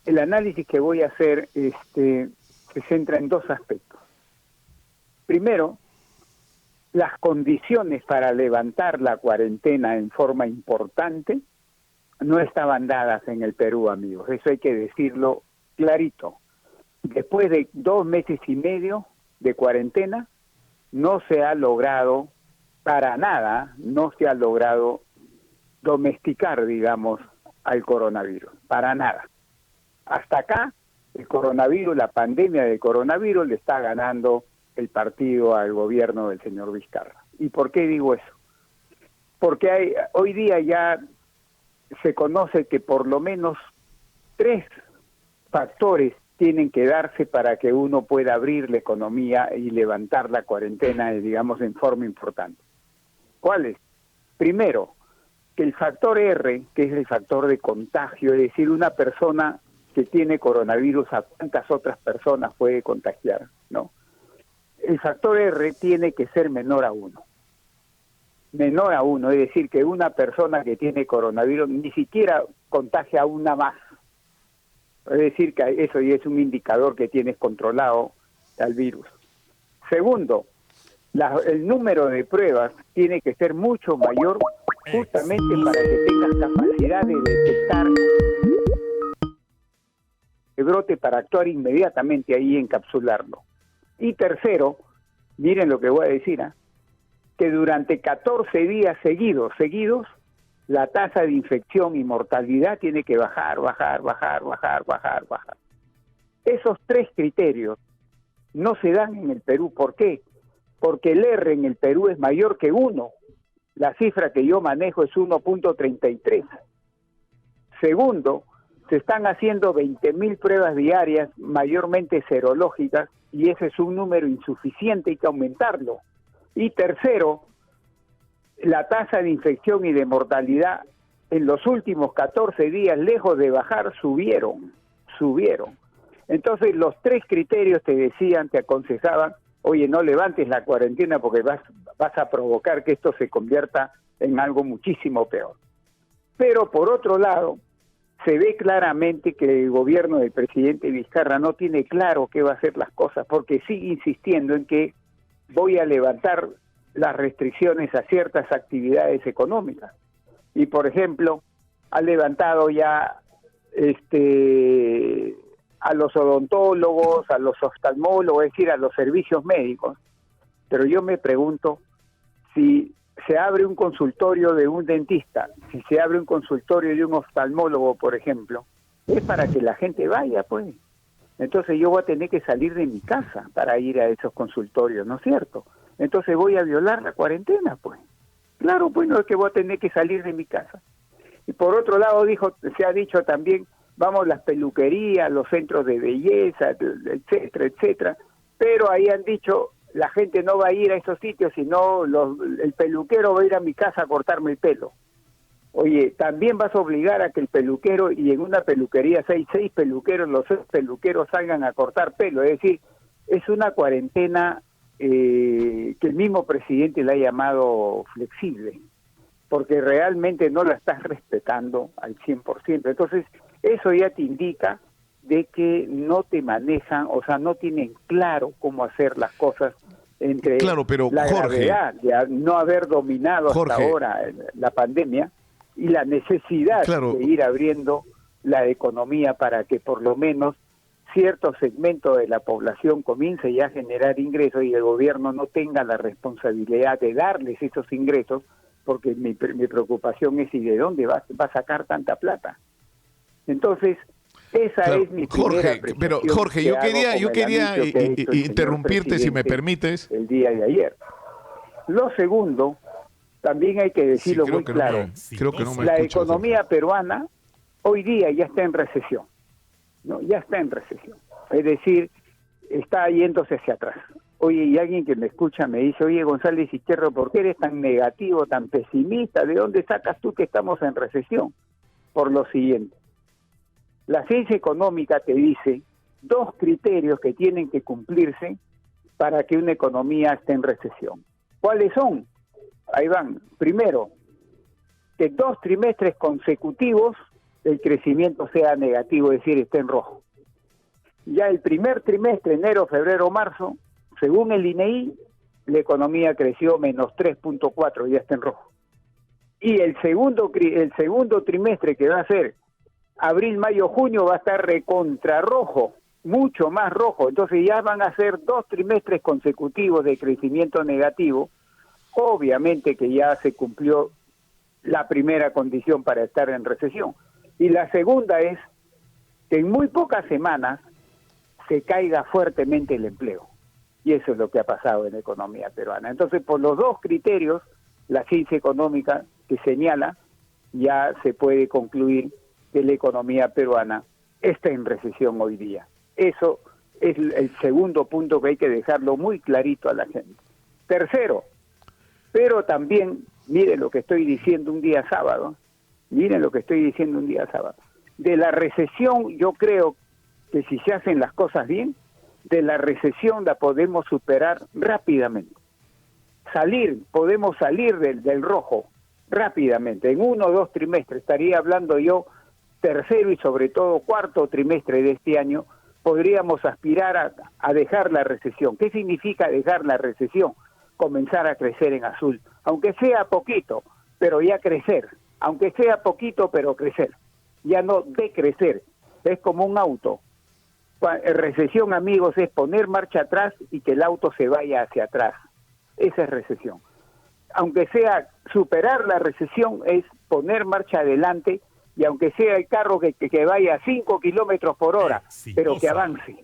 el análisis que voy a hacer se centra en dos aspectos. Primero, las condiciones para levantar la cuarentena en forma importante no estaban dadas en el Perú, amigos. Eso hay que decirlo clarito. Después de 2 meses y medio de cuarentena, no se ha logrado, para nada, no se ha logrado domesticar, digamos, al coronavirus. Para nada. Hasta acá, el coronavirus, la pandemia del coronavirus, le está ganando el partido al gobierno del señor Vizcarra. ¿Y por qué digo eso? Porque hoy día ya se conoce que por lo menos 3 factores tienen que darse para que uno pueda abrir la economía y levantar la cuarentena, digamos, en forma importante. ¿Cuáles? Primero, que el factor R, que es el factor de contagio, es decir, una persona que tiene coronavirus, ¿a cuántas otras personas puede contagiar? ¿No? El factor R tiene que ser menor a 1. Menor a 1, es decir, que una persona que tiene coronavirus ni siquiera contagia a una más. Es decir, que eso ya es un indicador que tienes controlado al virus. Segundo, el número de pruebas tiene que ser mucho mayor justamente para que tengas capacidad de detectar el brote para actuar inmediatamente ahí y encapsularlo. Y tercero, miren lo que voy a decir, que durante 14 días seguidos, la tasa de infección y mortalidad tiene que bajar. Esos 3 criterios no se dan en el Perú. ¿Por qué? Porque el R en el Perú es mayor que 1. La cifra que yo manejo es 1.33. Segundo, se están haciendo 20.000 pruebas diarias, mayormente serológicas, y ese es un número insuficiente, hay que aumentarlo. Y tercero, la tasa de infección y de mortalidad en los últimos 14 días, lejos de bajar, subieron. Entonces, los 3 criterios te decían, te aconsejaban, oye, no levantes la cuarentena porque vas a provocar que esto se convierta en algo muchísimo peor. Pero, por otro lado, se ve claramente que el gobierno del presidente Vizcarra no tiene claro qué va a hacer las cosas, porque sigue insistiendo en que voy a levantar las restricciones a ciertas actividades económicas. Y, por ejemplo, ha levantado ya a los odontólogos, a los oftalmólogos, es decir, a los servicios médicos. Pero yo me pregunto, si se abre un consultorio de un dentista, si se abre un consultorio de un oftalmólogo, por ejemplo, es para que la gente vaya, pues. Entonces yo voy a tener que salir de mi casa para ir a esos consultorios, ¿no es cierto? Entonces voy a violar la cuarentena, pues. Claro, pues no es que voy a tener que salir de mi casa. Y por otro lado, se ha dicho también, vamos, las peluquerías, los centros de belleza, etcétera, etcétera, pero ahí han dicho, la gente no va a ir a esos sitios, sino el peluquero va a ir a mi casa a cortarme el pelo. Oye, también vas a obligar a que el peluquero, y en una peluquería hay 6 peluqueros, los 6 peluqueros salgan a cortar pelo. Es decir, es una cuarentena que el mismo presidente la ha llamado flexible, porque realmente no la estás respetando al 100%. Entonces, eso ya te indica de que no te manejan, o sea, no tienen claro cómo hacer las cosas entre pero, la Jorge, gravedad de no haber dominado hasta ahora la pandemia y la necesidad de ir abriendo la economía para que por lo menos cierto segmento de la población comience ya a generar ingresos y el gobierno no tenga la responsabilidad de darles esos ingresos, porque mi preocupación es, ¿y de dónde va a sacar tanta plata? Entonces, esa es mi primera apreciación. Pero Jorge, yo quería interrumpirte, si me permites. El día de ayer. Lo segundo, también hay que decirlo muy claro, la economía peruana hoy día ya está en recesión, ¿no? Ya está en recesión. Es decir, está yéndose hacia atrás. Oye, y alguien que me escucha me dice, oye, González Izquierdo, ¿por qué eres tan negativo, tan pesimista? ¿De dónde sacas tú que estamos en recesión? Por lo siguiente. La ciencia económica te dice 2 criterios que tienen que cumplirse para que una economía esté en recesión. ¿Cuáles son? Ahí van. Primero, que 2 trimestres consecutivos el crecimiento sea negativo, es decir, esté en rojo. Ya el primer trimestre, enero, febrero, marzo, según el INEI, la economía creció menos 3.4, ya está en rojo. Y el segundo trimestre, que va a ser abril, mayo, junio, va a estar recontra rojo, mucho más rojo. Entonces ya van a ser 2 trimestres consecutivos de crecimiento negativo. Obviamente que ya se cumplió la primera condición para estar en recesión. Y la segunda es que en muy pocas semanas se caiga fuertemente el empleo. Y eso es lo que ha pasado en la economía peruana. Entonces, por los dos criterios, la ciencia económica que señala, ya se puede concluir que la economía peruana está en recesión hoy día. Eso es el segundo punto que hay que dejarlo muy clarito a la gente. Tercero, pero también, miren lo que estoy diciendo un día sábado, de la recesión yo creo que si se hacen las cosas bien, de la recesión la podemos superar rápidamente. Podemos salir del rojo rápidamente, en 1 o 2 trimestres, estaría hablando yo tercero y sobre todo cuarto trimestre de este año, podríamos aspirar a dejar la recesión. ¿Qué significa dejar la recesión? Comenzar a crecer en azul, aunque sea poquito, pero ya crecer, aunque sea poquito, pero crecer, ya no decrecer, es como un auto. Recesión, amigos, es poner marcha atrás y que el auto se vaya hacia atrás, esa es recesión. Aunque sea superar la recesión es poner marcha adelante y aunque sea el carro que vaya a 5 kilómetros por hora, pero que avance.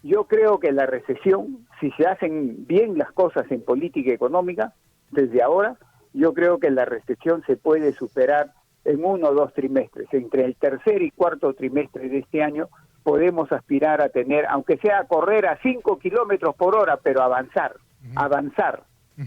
Yo creo que la recesión, si se hacen bien las cosas en política económica, desde ahora, yo creo que la recesión se puede superar en 1 o 2 trimestres. Entre el tercer y cuarto trimestre de este año podemos aspirar a tener, aunque sea a correr a 5 kilómetros por hora, pero avanzar,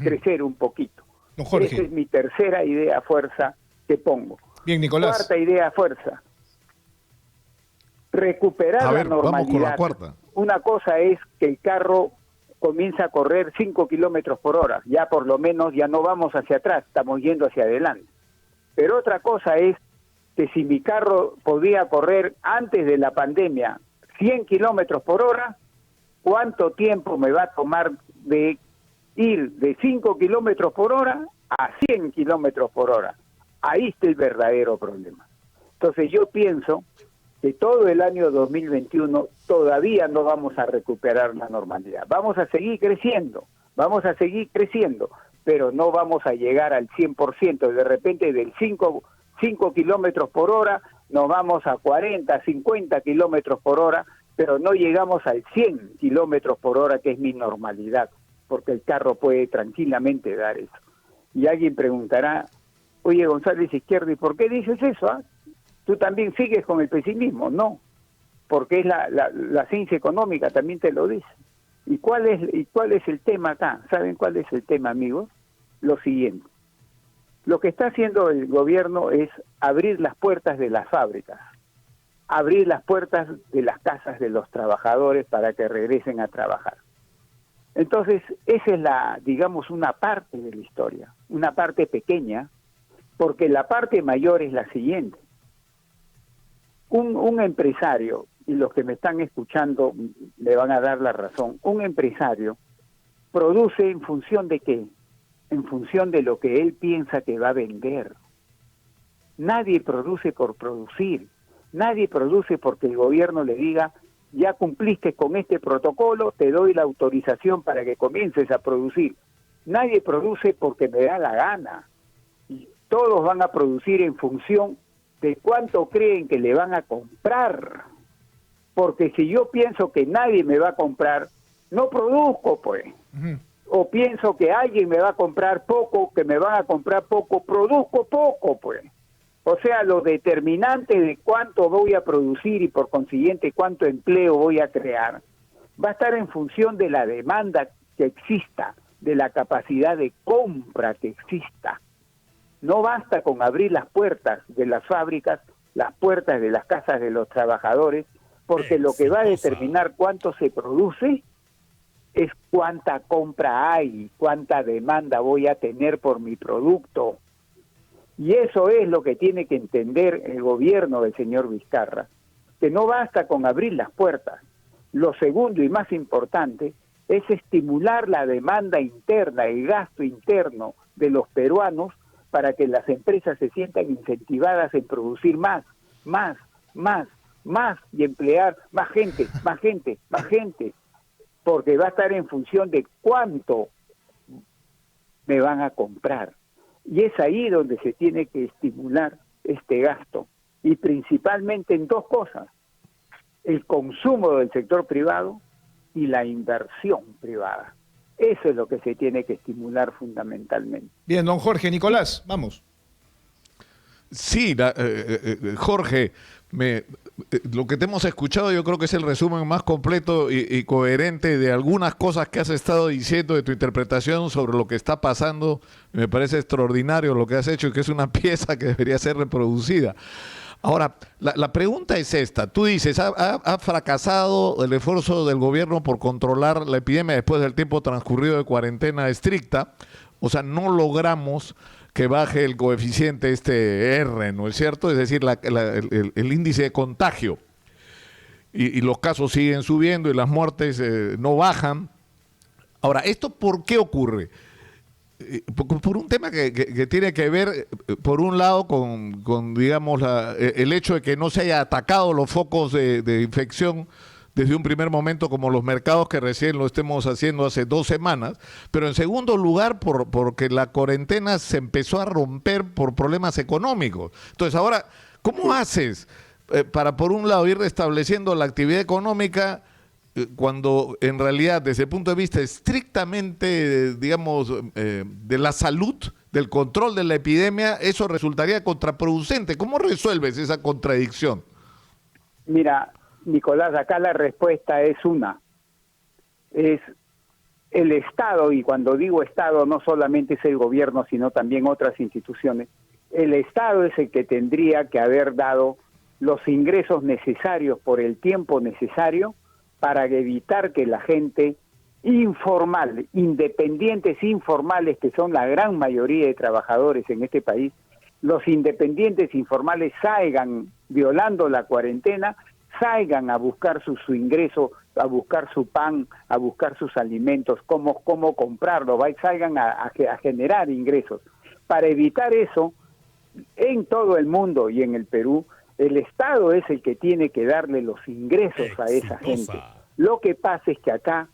crecer un poquito. Esa es mi tercera idea fuerza que pongo. Bien, Nicolás. Cuarta idea fuerza. Recuperar la normalidad. Vamos con la cuarta. Una cosa es que el carro comienza a correr 5 kilómetros por hora. Ya por lo menos ya no vamos hacia atrás, estamos yendo hacia adelante. Pero otra cosa es que si mi carro podía correr antes de la pandemia 100 kilómetros por hora, ¿cuánto tiempo me va a tomar de ir de 5 kilómetros por hora a 100 kilómetros por hora? Ahí está el verdadero problema. Entonces yo pienso que todo el año 2021 todavía no vamos a recuperar la normalidad. Vamos a seguir creciendo, pero no vamos a llegar al 100%. De repente del 5 kilómetros por hora nos vamos a 40, 50 kilómetros por hora, pero no llegamos al 100 kilómetros por hora, que es mi normalidad, porque el carro puede tranquilamente dar eso. Y alguien preguntará, oye, González Izquierdo, ¿y por qué dices eso? ¿Tú también sigues con el pesimismo? No, porque es la ciencia económica, también te lo dice. ¿Y cuál es el tema acá? ¿Saben cuál es el tema, amigos? Lo siguiente. Lo que está haciendo el gobierno es abrir las puertas de las fábricas, abrir las puertas de las casas de los trabajadores para que regresen a trabajar. Entonces, esa es digamos, una parte de la historia, una parte pequeña, porque la parte mayor es la siguiente. Un empresario, y los que me están escuchando le van a dar la razón, un empresario produce en función de qué, en función de lo que él piensa que va a vender. Nadie produce por producir, nadie produce porque el gobierno le diga, ya cumpliste con este protocolo, te doy la autorización para que comiences a producir. Nadie produce porque me da la gana. Y todos van a producir en función de cuánto creen que le van a comprar. Porque si yo pienso que nadie me va a comprar, no produzco, pues. O pienso que alguien me va a comprar poco, que me van a comprar poco, produzco poco, pues. O sea, lo determinante de cuánto voy a producir y por consiguiente cuánto empleo voy a crear, va a estar en función de la demanda que exista, de la capacidad de compra que exista. No basta con abrir las puertas de las fábricas, las puertas de las casas de los trabajadores, porque lo que va a determinar cuánto se produce es cuánta compra hay, cuánta demanda voy a tener por mi producto. Y eso es lo que tiene que entender el gobierno del señor Vizcarra, que no basta con abrir las puertas. Lo segundo y más importante es estimular la demanda interna, el gasto interno de los peruanos para que las empresas se sientan incentivadas en producir más y emplear más gente, porque va a estar en función de cuánto me van a comprar. Y es ahí donde se tiene que estimular este gasto, y principalmente en dos cosas: el consumo del sector privado y la inversión privada. Eso es lo que se tiene que estimular fundamentalmente. Bien, don Jorge. Nicolás, vamos. Sí, Jorge, lo que te hemos escuchado yo creo que es el resumen más completo y coherente de algunas cosas que has estado diciendo, de tu interpretación sobre lo que está pasando. Me parece extraordinario lo que has hecho y que es una pieza que debería ser reproducida. Ahora, la pregunta es esta. Tú dices, ha fracasado el esfuerzo del gobierno por controlar la epidemia después del tiempo transcurrido de cuarentena estricta. O sea, no logramos que baje el coeficiente R, ¿no es cierto? Es decir, el índice de contagio. Y los casos siguen subiendo y las muertes no bajan. Ahora, ¿esto por qué ocurre? Por un tema que tiene que ver, por un lado, con digamos, el hecho de que no se haya atacado los focos de infección desde un primer momento, como los mercados, que recién lo estemos haciendo hace 2 semanas, pero en segundo lugar porque la cuarentena se empezó a romper por problemas económicos. Entonces ahora, ¿cómo haces para, por un lado, ir restableciendo la actividad económica cuando en realidad, desde el punto de vista estrictamente, digamos, de la salud, del control de la epidemia, eso resultaría contraproducente? ¿Cómo resuelves esa contradicción? Mira, Nicolás, acá la respuesta es es el Estado, y cuando digo Estado no solamente es el gobierno, sino también otras instituciones. El Estado es el que tendría que haber dado los ingresos necesarios por el tiempo necesario para evitar que la gente informal, independientes informales, que son la gran mayoría de trabajadores en este país, los independientes informales salgan violando la cuarentena, salgan a buscar su ingreso, a buscar su pan, a buscar sus alimentos, cómo comprarlo, salgan a generar ingresos. Para evitar eso, en todo el mundo y en el Perú, el Estado es el que tiene que darle los ingresos a esa gente. Lo que pasa es que acá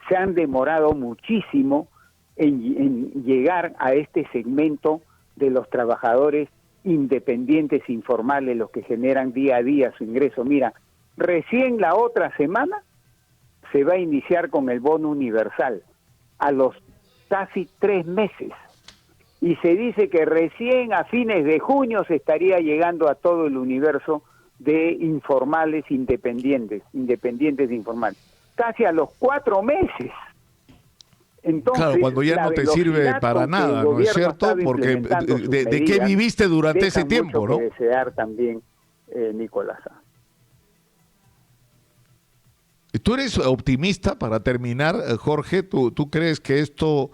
se han demorado muchísimo en llegar a este segmento de los trabajadores independientes informales, los que generan día a día su ingreso. Mira, recién la otra semana se va a iniciar con el bono universal, a los casi 3 meses. Y se dice que recién a fines de junio se estaría llegando a todo el universo de informales independientes informales. Casi a los 4 meses. Entonces, claro, cuando ya no te sirve para nada, ¿no es cierto? Porque ¿de qué viviste durante ese tiempo, no? Que desear también, Nicolás. ¿Tú eres optimista, para terminar, Jorge? ¿Tú crees que esto,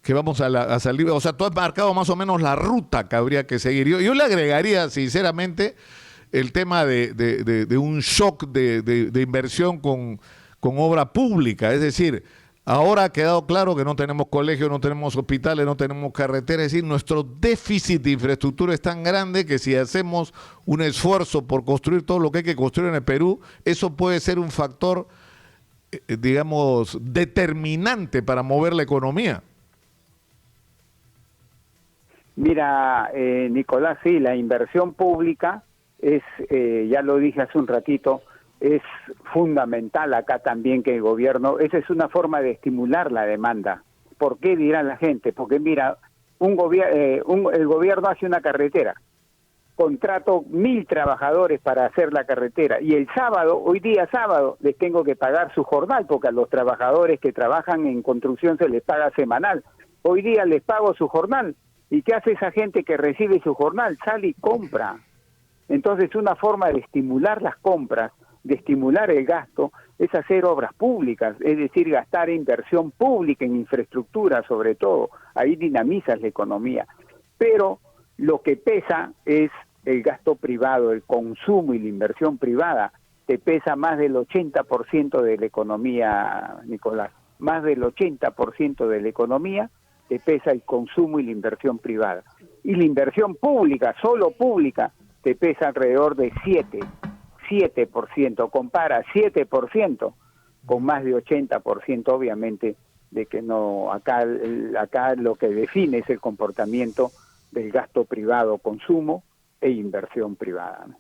que vamos a salir? O sea, tú has marcado más o menos la ruta que habría que seguir. Yo le agregaría, sinceramente, el tema de un shock de inversión con obra pública. Es decir, ahora ha quedado claro que no tenemos colegios, no tenemos hospitales, no tenemos carreteras. Es decir, nuestro déficit de infraestructura es tan grande que si hacemos un esfuerzo por construir todo lo que hay que construir en el Perú, eso puede ser un factor, digamos, determinante para mover la economía. Mira, Nicolás, sí, la inversión pública es, ya lo dije hace un ratito, es fundamental acá también que el gobierno, esa es una forma de estimular la demanda. ¿Por qué dirá la gente? Porque mira, el gobierno hace una carretera, contrato 1.000 trabajadores para hacer la carretera, y el sábado, hoy día sábado, les tengo que pagar su jornal, porque a los trabajadores que trabajan en construcción se les paga semanal. Hoy día les pago su jornal. ¿Y qué hace esa gente que recibe su jornal? Sale y compra. Entonces, una forma de estimular las compras, de estimular el gasto, es hacer obras públicas, es decir, gastar inversión pública en infraestructura, sobre todo. Ahí dinamizas la economía. Pero lo que pesa es el gasto privado, el consumo y la inversión privada. Te pesa más del 80% de la economía, Nicolás. Más del 80% de la economía te pesa el consumo y la inversión privada. Y la inversión pública, solo pública, te pesa alrededor de 7%. Compara 7% con más de 80%, obviamente, de que no, acá lo que define es el comportamiento del gasto privado, consumo e inversión privada, ¿no?